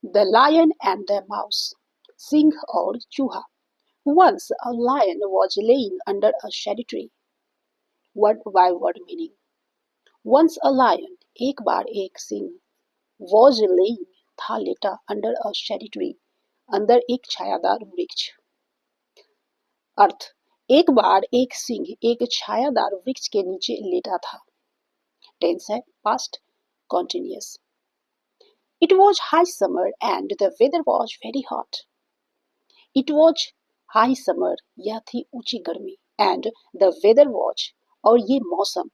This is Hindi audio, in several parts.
The Lion and the Mouse. Singh और चूहा. Once a lion was laying under a shady tree. Word by word meaning. Once a lion, एक बार एक सिंह, was laying, था लेटा, under a shady tree, अंदर एक छायादार वृक्ष. अर्थ, एक बार एक सिंह एक छायादार वृक्ष के नीचे लेटा था. टेंस है past continuous. It was high summer and the weather was very hot. It was high summer, यह थी ऊंची गर्मी, and the weather was, और ये मौसम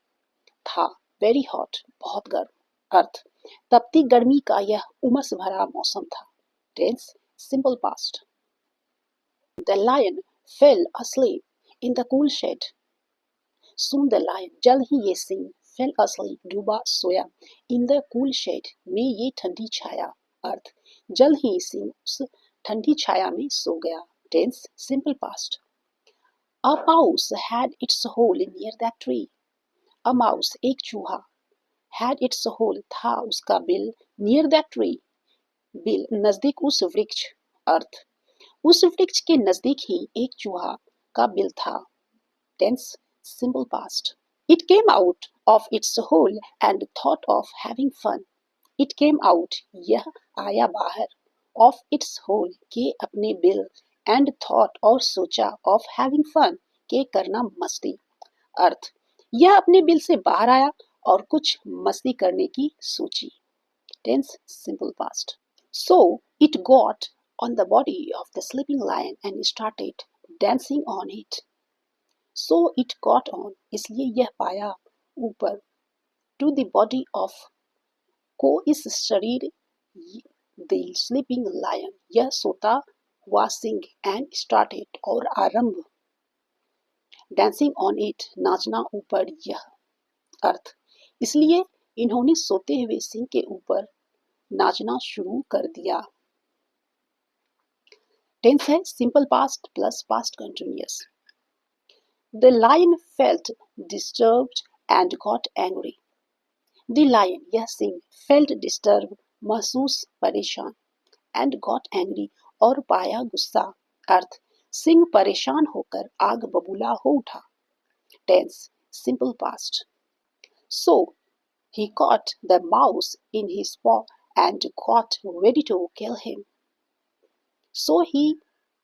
था, very hot, बहुत गर्म. अर्थ, तपती गर्मी का यह उमस भरा मौसम था. Tense simple past. The lion fell asleep in the cool shade. Soon the lion, जल्द ही ये सिंह, fell asleep, डूबा सोया, in the cool shade, में ये ठंडी छाया. अर्थ, जल्द ही सिंह उस ठंडी छाया में सो गया. Tense simple past. A mouse had its hole near that tree. A mouse, एक चूहा, had its hole, था उसका bill, near that tree, bill नजदीक उस वृक्ष. अर्थ, उस वृक्ष के नजदीक ही एक चूहा का बिल था. Tense simple past. It came out of its hole and thought of having fun. It came out, यह आया बाहर, of its hole, के अपने बिल, and thought, और सोचा, of having fun, के करना मस्ती. अर्थ, यह अपने बिल से बाहर आया और कुछ मस्ती करने की सोची. Tense simple past. So it got on the body of the sleeping lion and started dancing on it. So it got on, इसलिए यह पाया, ऊपर, to the body of, को इस शरीर, the sleeping lion, यह सोता हुआ सिंह, and started, और आरंभ, dancing on it, नाचना ऊपर यह. अर्थ, इसलिए इन्होंने सोते हुए सिंह के ऊपर नाचना शुरू कर दिया. टेंस है simple past plus past continuous. The lion felt disturbed and got angry. The lion, यह सिंह, felt disturbed, महसूस परेशान, and got angry, और पाया गुस्सा. अर्थ, सिंह परेशान होकर आग बबूला हो उठा. Tense simple past. So he caught the mouse in his paw and got ready to kill him. So he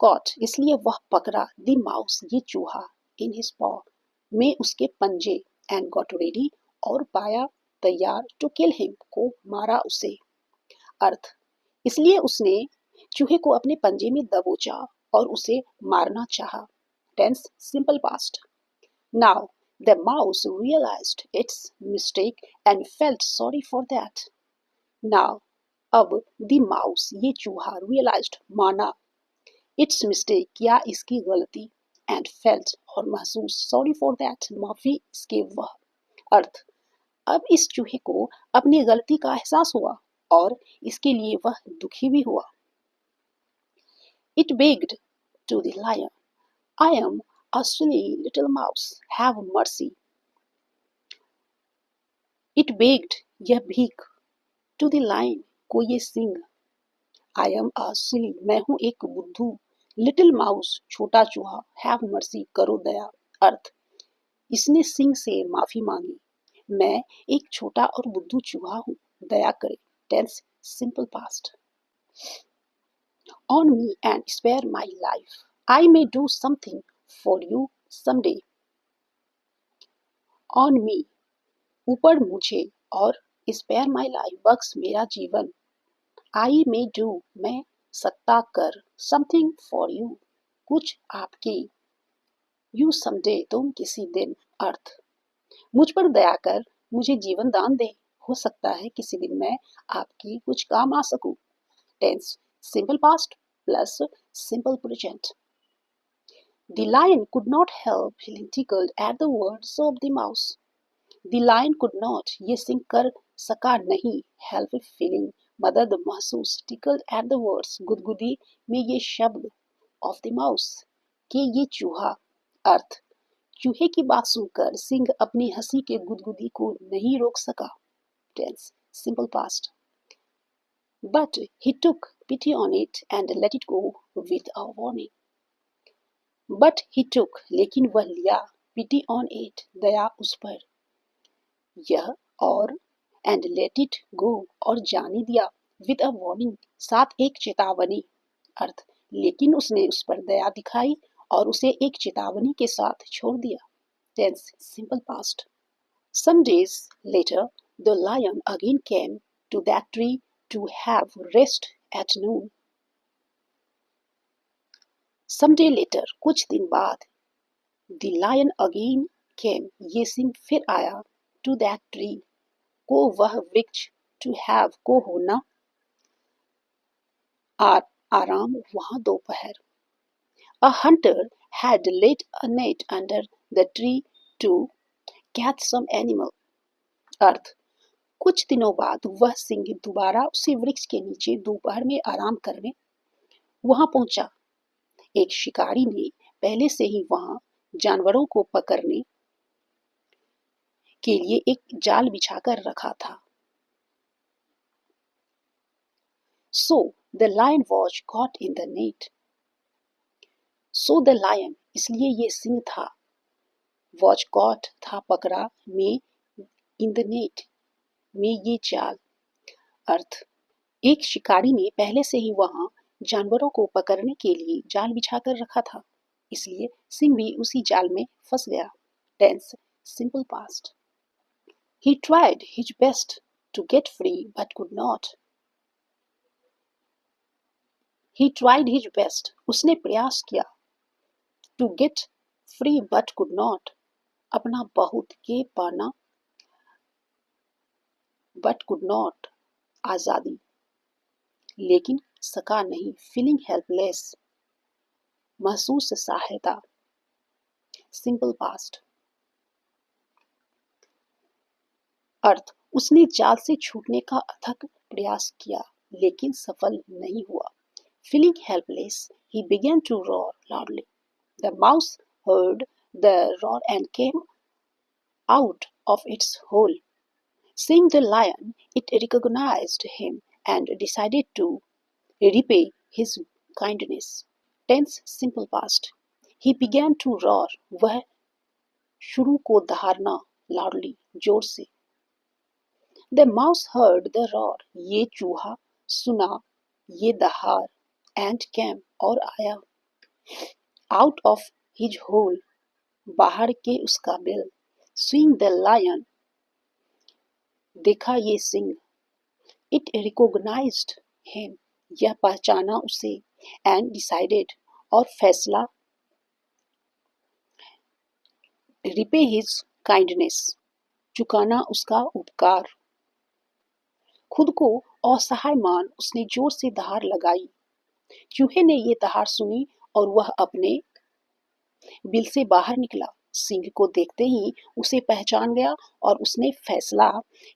caught, इसलिए वह पकड़ा, the mouse, ये चूहा, in his paw, में उसके पंजे, and got ready, और पाया तैयार, to kill him, को मारा उसे. अर्थ, इसलिए उसने चूहे को अपने पंजे में दबोचा और उसे मारना चाहा. Tense simple past. Now the mouse realized its mistake and felt sorry for that. Now, अब the mouse, ये चूहा, realized, माना, its mistake, या इसकी गलती, and felt, और महसूस, sorry for that, माफी इसके वह. अर्थ, अब इस चूहे को अपनी गलती का एहसास हुआ और इसके लिए वह दुखी भी हुआ. It begged to the lion, I am a silly little mouse, have mercy. It begged, यह भीख, to the lion, को ये Singh, I am a silly, मैं हूँ एक बुद्धू, little mouse, छोटा चूहा, have mercy, करो दया. अर्थ, इसने सिंह से माफी मांगी, मैं एक छोटा और बुद्धू चूहा हूँ, दया करे. Tense simple past. On me and spare my life, I may do something for you someday. On me, ऊपर मुझे, और spare my life, बख्श मेरा जीवन. I may do, मैं सकता कर, something for you, कुछ आपके, you someday, तुम किसी दिन. अर्थ, मुझ पर दया कर, मुझे जीवन दान दे, हो सकता है किसी दिन मैं आपकी कुछ काम आ सकूं. Tense simple past plus simple present. The lion could not help feeling tickled at the words of the mouse. The lion could not, ये सिंह कर सका नहीं, help feeling, मदद महसूस, tickled at the words, गुदगुदी में ये शब्द, of the mouse, के ये चूहा. अर्थ, चूहे की बात सुनकर सिंह अपनी हंसी के गुदगुदी को नहीं रोक सका. Tense simple past. But he took pity on it and let it go with a warning. But he took, लेकिन वह लिया, pity on it, दया उस पर, यह और and let it go और जाने दिया, with a warning, साथ एक चेतावनी, अर्थ लेकिन उसने उस पर दया दिखाई और उसे एक चेतावनी के साथ छोड़ दिया. Tense, simple past. Some days later, the lion again came to that tree to have rest at noon. Some day later, कुछ दिन बाद, the lion again came, ये सिंह फिर आया, to that tree, को वह वृक्ष, to have, को होना, आराम वहाँ दोपहर. A hunter had laid a net under the tree to catch some animal. अर्थ कुछ दिनों बाद वह सिंह दोबारा उसी वृक्ष के नीचे दोपहर में आराम करने वहां पहुंचा. एक शिकारी ने पहले से ही वहां जानवरों को पकड़ने के लिए एक जाल बिछाकर रखा था. So the lion was caught in the net. So the lion, इसलिए ये सिंह था, was caught था पकड़ा, में, in the net, में ये जाल. अर्थ एक शिकारी ने पहले से ही वहां जानवरों को पकड़ने के लिए जाल बिछाकर रखा था, इसलिए सिंह भी उसी जाल में फंस गया. Tense, simple past. He tried his best to get free but could not. He tried his best, उसने प्रयास किया, to get free but could not, अपना बहुत के पाना, but could not, आजादी, लेकिन सका नहीं, feeling helpless, महसूस सहायता. Simple past. अर्थ उसने जाल से छूटने का अथक प्रयास किया लेकिन सफल नहीं हुआ. Feeling helpless, he began to roar loudly. The mouse heard the roar and came out of its hole. Seeing the lion, it recognized him and decided to repay his kindness. Tense, simple past. He began to roar. वह शुरू को दहाड़ना, loudly, जोर से. The mouse heard the roar. ये चूहा सुना ये दहाड़, and came, और आया. Out of his hole, बाहर के उसका बिल. Seeing the lion, देखा ये सिंह. It recognized him, यह पहचाना उसे. And decided, और फैसला, repay his kindness, चुकाना उसका उपकार. खुद को असहाय मान उसने जोर से दहाड़ लगाई. चूहे ने ये दहाड़ सुनी और वह अपने बिल से बाहर निकला. सिंह को देखते ही उसे पहचान गया और उसने फैसला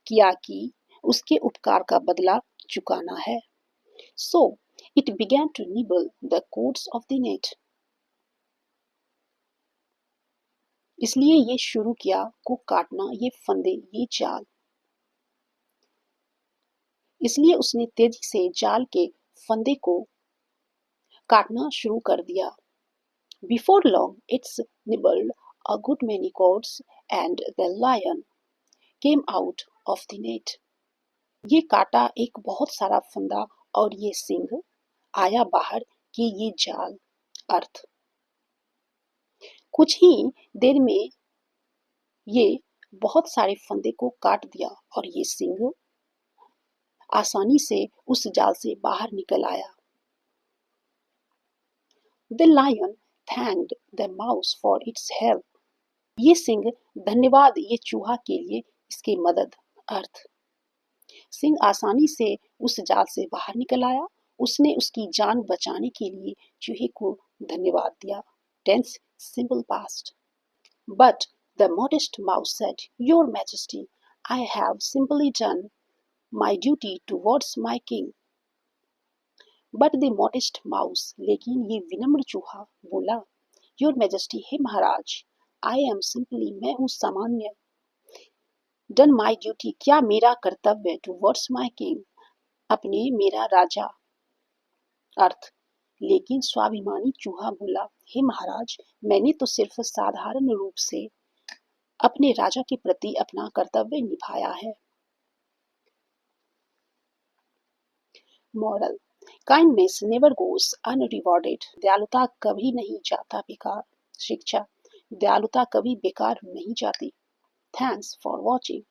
किया कि उसके उपकार का बदला चुकाना है. So it began to nibble the cords of the net. इसलिए ये शुरू किया को काटना, ये फंदे, ये जाल. इसलिए उसने तेजी से जाल के फंदे को काटना शुरू कर दिया. Before long, it's nibbled a good many cords and the lion came out of the net. ये काटा एक बहुत सारा फंदा और ये सिंह आया बाहर कि ये जाल. अर्थ कुछ ही देर में ये बहुत सारे फंदे को काट दिया और ये सिंह आसानी से उस जाल से बाहर निकल आया. The lion thanked the mouse for its help. ये सिंह धन्यवाद ये चूहा के लिए इसकी मदद. अर्थ सिंह आसानी से उस जाल से बाहर निकल आया. उसने उसकी जान बचाने के लिए चूहे को धन्यवाद दिया. Tense, simple past. But the modest mouse said, Your Majesty, I have simply done my duty towards my king. But the modest mouse, लेकिन ये विनम्र चूहा बोला, Your Majesty, hey Maharaj, I am simply, मैं हूँ सामान्य, done my duty, क्या मेरा कर्तव्य, towards my king, अपने मेरा राजा। अर्थ, लेकिन स्वाभिमानी चूहा बोला, हे महाराज, मैंने तो सिर्फ साधारण रूप से अपने राजा के प्रति अपना कर्तव्य निभाया है। Moral, kindness never goes unrewarded. दयालुता कभी नहीं जाता बेकार। शिक्षा, दयालुता कभी बेकार नहीं जाती। Thanks for watching.